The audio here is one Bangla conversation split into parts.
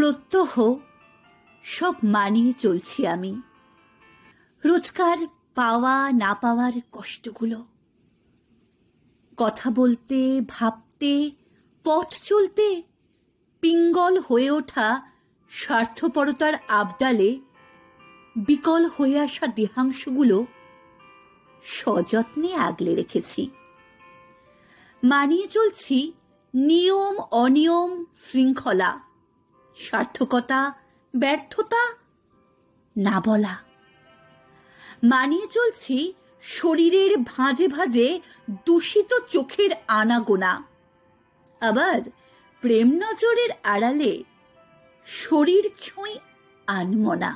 প্রত্যহ সব মানিয়ে চলছি আমি। রোজকার পাওয়া না পাওয়ার কষ্টগুলো, কথা বলতে, ভাবতে, পথ চলতে পিঙ্গল হয়ে ওঠা স্বার্থপরতার আবডালে বিকল হয়ে আসা দেহাংশগুলো সযত্নে আগলে রেখেছি। মানিয়ে চলছি নিয়ম অনিয়ম, শৃঙ্খলা, সার্থকতা, ব্যর্থতা, না বলা। মানিয়ে চলছি শরীরের ভাঁজে ভাঁজে দূষিত চোখের আনাগোনা, আবার প্রেম নজরের আড়ালে শরীর ছুঁই আনমনা।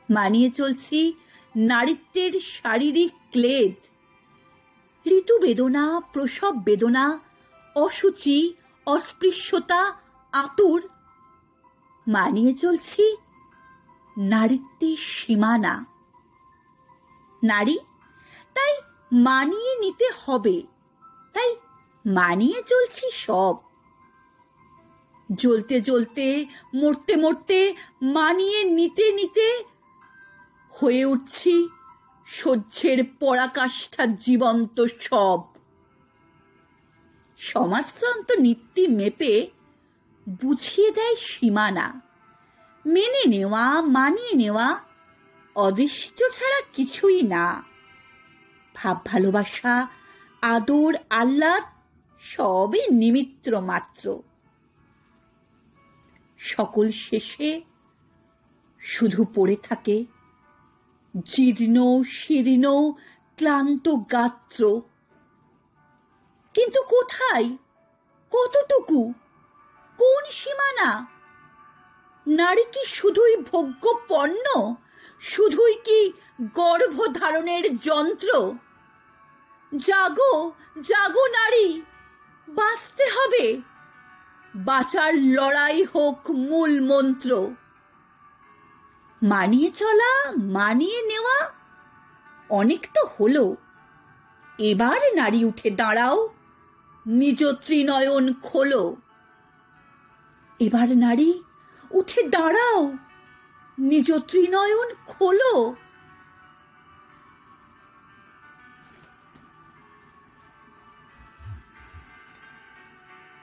মানিয়ে চলছি নারীত্বের শারীরিক ক্লেদ, ঋতু বেদনা, প্রসব বেদনা, অসুচি, অস্পৃশ্যতা, আতুর। মানিয়ে চলছি নারীত্বের সীমানা। নারী, তাই মানিয়ে নিতে হবে, তাই মানিয়ে চলছি সব। জ্বলতে জ্বলতে, মরতে মরতে, মানিয়ে নিতে নিতে হয়ে উঠছি সহ্যের পরাকাষ্ঠা জীবন্ত সব। সমাজতন্ত্র নীতি মেপে বুঝিয়ে দেয় সীমানা। মেনে নেওয়া, মানিয়ে নেওয়া অদৃষ্ট ছাড়া কিছুই না। ভাব ভালোবাসা, আদর, আহ্লাদ সবই নিমিত্ত মাত্র। সকল শেষে শুধু পড়ে থাকে জীর্ণ শীর্ণ ক্লান্ত গাত্র। কিন্তু কোথায়, কতটুকু, কোন সীমানা? নারী কি শুধুই ভোগ্য পণ্য? শুধুই কি গর্ভধারণের যন্ত্র? জাগো, জাগো নারী, বাঁচতে হবে। বাঁচার লড়াই হোক মূল মন্ত্র। মানিয়ে চলা, মানিয়ে নেওয়া অনেক তো হলো। এবার নারী উঠে দাঁড়াও, নিজ ত্রিনয়ন খোলো। এবার নারী উঠে দাঁড়াও, নিজ ত্রিনয়ন খোলো।